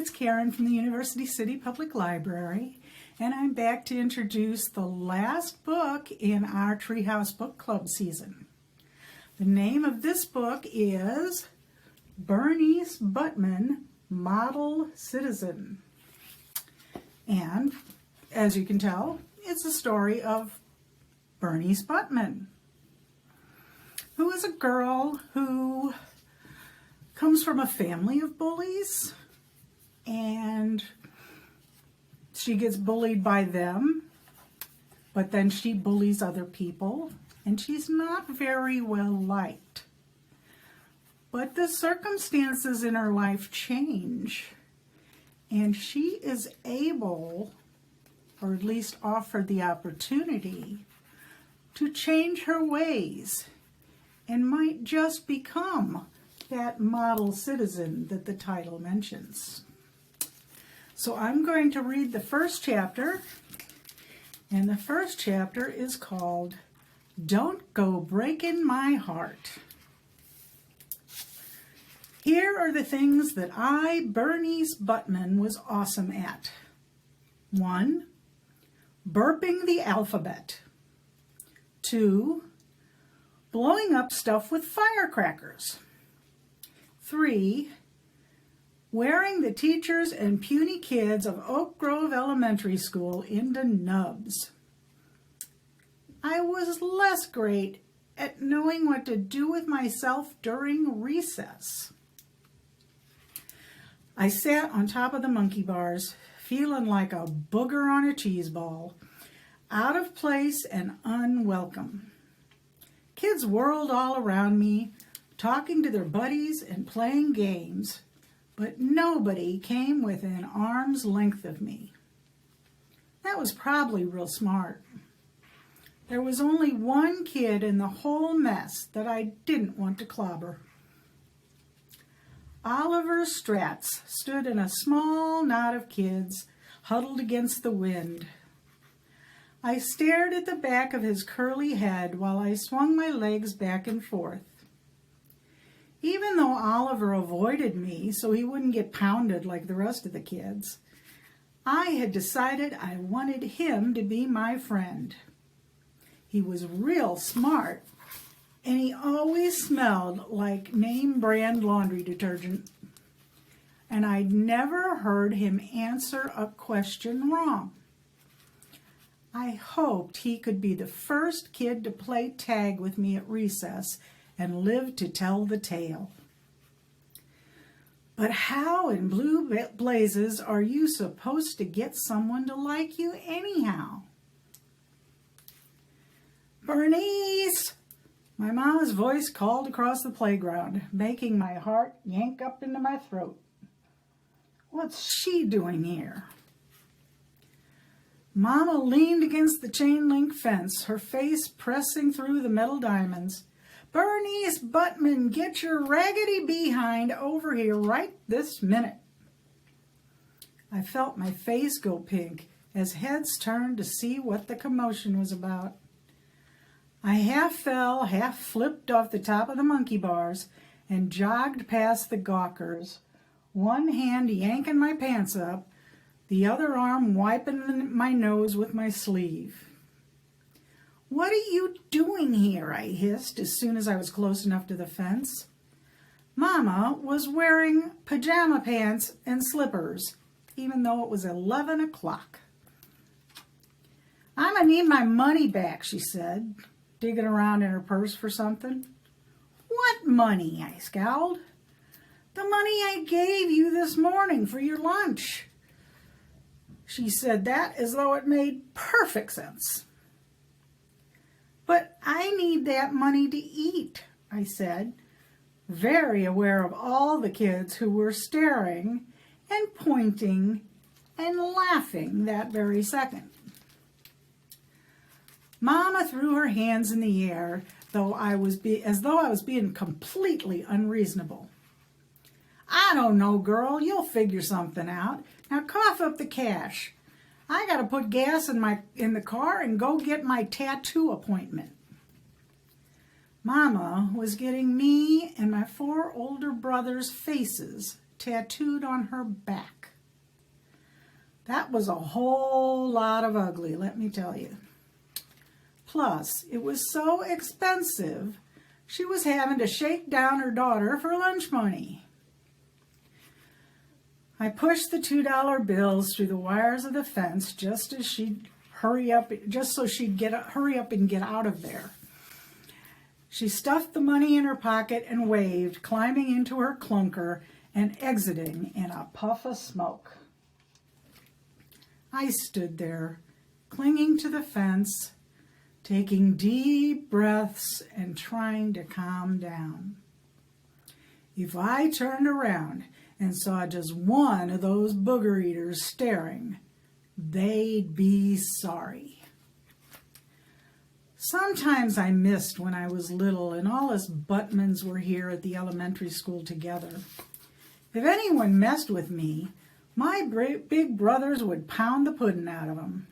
it's Karen from the University City Public Library, and I'm back to introduce the last book in our Treehouse book club season. The name of this book is Bernice Buttman, Model Citizen. And as you can tell, it's a story of Bernice Buttman, who is a girl who comes from a family of bullies, and she gets bullied by them, but then she bullies other people, and she's not very well liked. But the circumstances in her life change, and she is able, or at least offered the opportunity, to change her ways and might just become that model citizen that the title mentions. So I'm going to read the first chapter, and the first chapter is called Don't Go Breaking My Heart. Here are the things that I, Bernice Buttman, was awesome at. 1. Burping the alphabet. 2. Blowing up stuff with firecrackers. 3. Wearing the teachers and puny kids of Oak Grove Elementary School into nubs. I was less great at knowing what to do with myself during recess. I sat on top of the monkey bars, feeling like a booger on a cheese ball, out of place and unwelcome. Kids whirled all around me, talking to their buddies and playing games, but nobody came within arm's length of me. That was probably real smart. There was only one kid in the whole mess that I didn't want to clobber. Oliver Stratz stood in a small knot of kids huddled against the wind. I stared at the back of his curly head while I swung my legs back and forth. Even though Oliver avoided me so he wouldn't get pounded like the rest of the kids, I had decided I wanted him to be my friend. He was real smart, and he always smelled like name brand laundry detergent. And I'd never heard him answer a question wrong. I hoped he could be the first kid to play tag with me at recess and live to tell the tale. But how in blue blazes are you supposed to get someone to like you anyhow? Bernice! My mama's voice called across the playground, making my heart yank up into my throat. What's she doing here? Mama leaned against the chain link fence, her face pressing through the metal diamonds. Bernice Buttman, get your raggedy behind over here right this minute. I felt my face go pink as heads turned to see what the commotion was about. I half fell, half flipped off the top of the monkey bars and jogged past the gawkers, one hand yanking my pants up, the other arm wiping my nose with my sleeve. What are you doing here? I hissed as soon as I was close enough to the fence. Mama was wearing pajama pants and slippers, even though it was 11 o'clock. I'm gonna need my money back, she said, digging around in her purse for something. What money? I scowled. The money I gave you this morning for your lunch. She said that as though it made perfect sense. But I need that money to eat, I said, very aware of all the kids who were staring and pointing and laughing that very second. Mama threw her hands in the air, as though I was being completely unreasonable. I don't know, girl. You'll figure something out. Now cough up the cash. I got to put gas in the car and go get my tattoo appointment. Mama was getting me and my 4 older brothers' faces tattooed on her back. That was a whole lot of ugly, let me tell you. Plus, it was so expensive, she was having to shake down her daughter for lunch money. I pushed the $2 bills through the wires of the fence just so she'd hurry up and get out of there. She stuffed the money in her pocket and waved, climbing into her clunker and exiting in a puff of smoke. I stood there, clinging to the fence, taking deep breaths and trying to calm down. If I turned around and saw just one of those booger eaters staring, they'd be sorry. Sometimes I missed when I was little and all us Buttmans were here at the elementary school together. If anyone messed with me, my big brothers would pound the pudding out of them.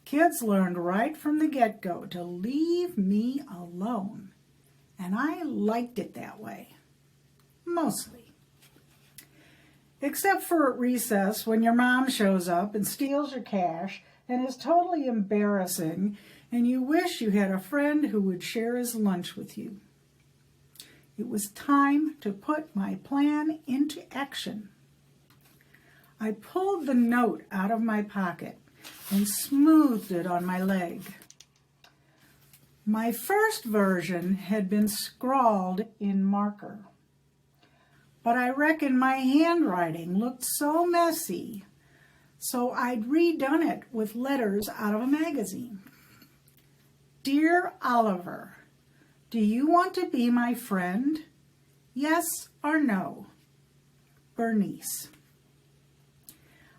Kids learned right from the get-go to leave me alone, and I liked it that way, mostly. Except for at recess when your mom shows up and steals your cash and is totally embarrassing and you wish you had a friend who would share his lunch with you. It was time to put my plan into action. I pulled the note out of my pocket and smoothed it on my leg. My first version had been scrawled in marker, but I reckon my handwriting looked so messy, so I'd redone it with letters out of a magazine. Dear Oliver, do you want to be my friend? Yes or no? Bernice.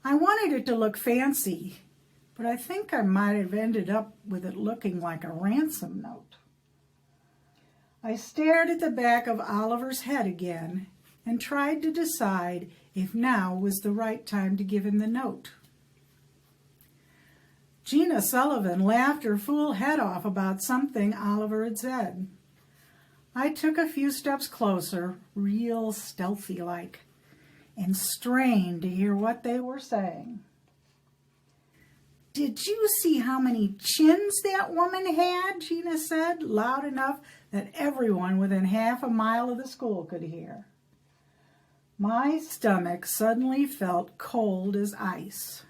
I wanted it to look fancy, but I think I might have ended up with it looking like a ransom note. I stared at the back of Oliver's head again and tried to decide if now was the right time to give him the note. Gina Sullivan laughed her fool head off about something Oliver had said. I took a few steps closer, real stealthy-like, and strained to hear what they were saying. Did you see how many chins that woman had? Gina said, loud enough that everyone within half a mile of the school could hear. My stomach suddenly felt cold as ice.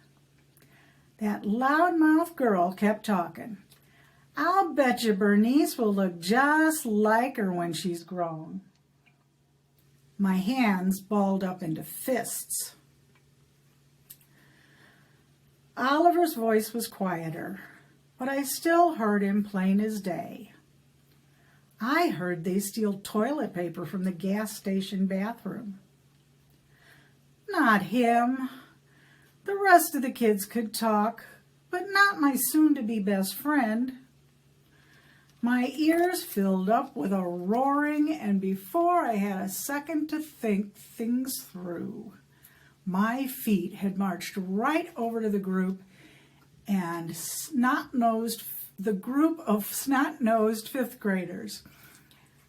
That loudmouth girl kept talking. I'll bet you Bernice will look just like her when she's grown. My hands balled up into fists. Oliver's voice was quieter, but I still heard him plain as day. I heard they steal toilet paper from the gas station bathroom. Not him. The rest of the kids could talk, but not my soon-to-be best friend. My ears filled up with a roaring, and before I had a second to think things through, my feet had marched right over to the group of snot-nosed fifth graders.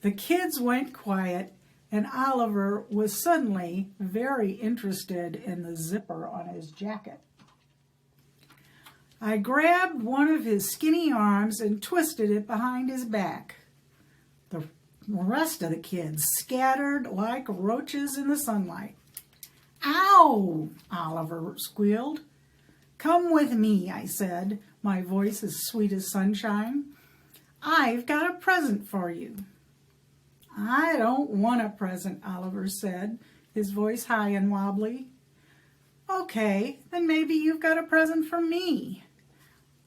The kids went quiet, and Oliver was suddenly very interested in the zipper on his jacket. I grabbed one of his skinny arms and twisted it behind his back. The rest of the kids scattered like roaches in the sunlight. Ow! Oliver squealed. Come with me, I said, my voice as sweet as sunshine. I've got a present for you. I don't want a present, Oliver said, his voice high and wobbly. Okay, then maybe you've got a present for me.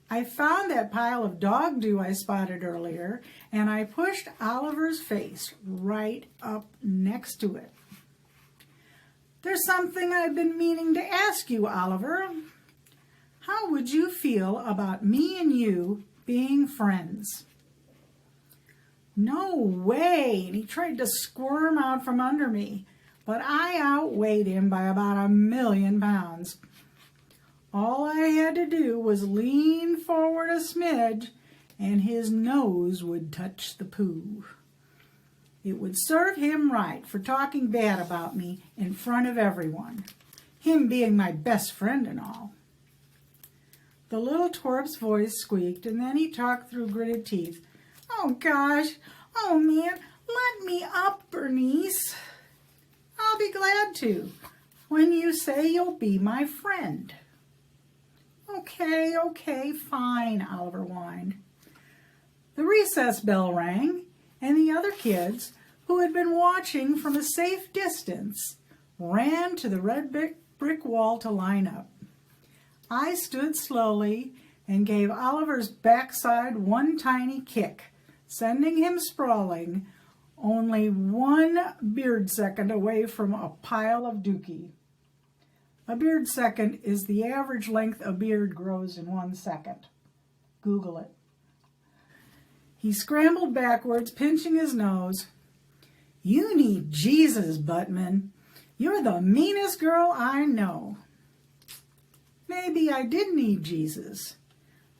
I found that pile of dog dew I spotted earlier, and I pushed Oliver's face right up next to it. There's something I've been meaning to ask you, Oliver. How would you feel about me and you being friends? No way, and he tried to squirm out from under me, but I outweighed him by about 1,000,000 pounds. All I had to do was lean forward a smidge, and his nose would touch the poo. It would serve him right for talking bad about me in front of everyone. him being my best friend and all. The little twerp's voice squeaked, and then he talked through gritted teeth. Oh, gosh. Oh, man. Let me up, Bernice. I'll be glad to, when you say you'll be my friend. Okay, fine, Oliver whined. The recess bell rang, and the other kids, who had been watching from a safe distance, ran to the red brick wall to line up. I stood slowly and gave Oliver's backside one tiny kick, sending him sprawling, only 1 beard second away from a pile of dookie. A beard second is the average length a beard grows in 1 second. Google it. He scrambled backwards, pinching his nose. You need Jesus, Buttman. You're the meanest girl I know. Maybe I did need Jesus,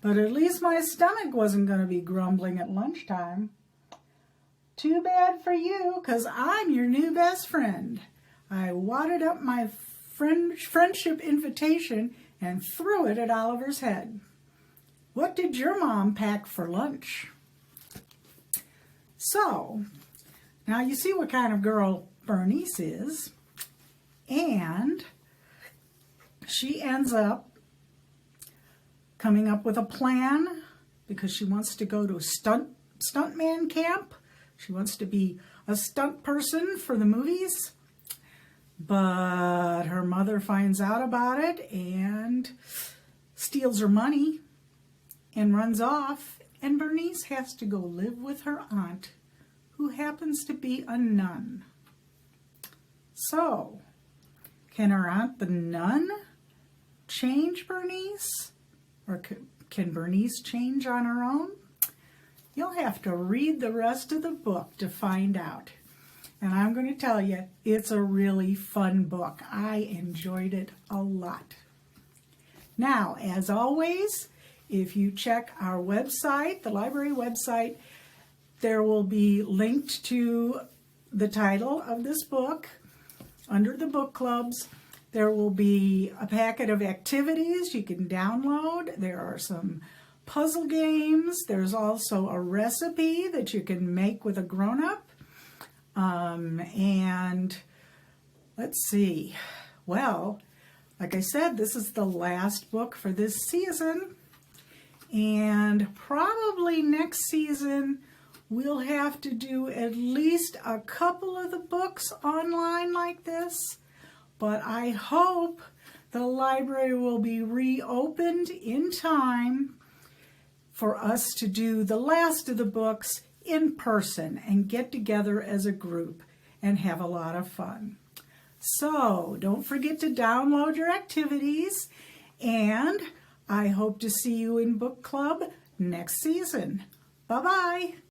but at least my stomach wasn't going to be grumbling at lunchtime. Too bad for you, 'cause I'm your new best friend. I wadded up my friendship invitation and threw it at Oliver's head. What did your mom pack for lunch? So, now you see what kind of girl Bernice is, and she ends up coming up with a plan because she wants to go to stuntman camp. She wants to be a stunt person for the movies. But her mother finds out about it and steals her money and runs off. And Bernice has to go live with her aunt, who happens to be a nun. So, can her aunt the nun change Bernice? Or can Bernice change on her own? You'll have to read the rest of the book to find out. And I'm going to tell you, it's a really fun book. I enjoyed it a lot. Now, as always, if you check our website, the library website, there will be linked to the title of this book under the book clubs. There will be a packet of activities you can download. There are some puzzle games. There's also a recipe that you can make with a grown-up. And let's see. Well, like I said, this is the last book for this season. And probably next season, we'll have to do at least a couple of the books online like this. But I hope the library will be reopened in time for us to do the last of the books in person and get together as a group and have a lot of fun. So don't forget to download your activities, and I hope to see you in book club next season. Bye-bye.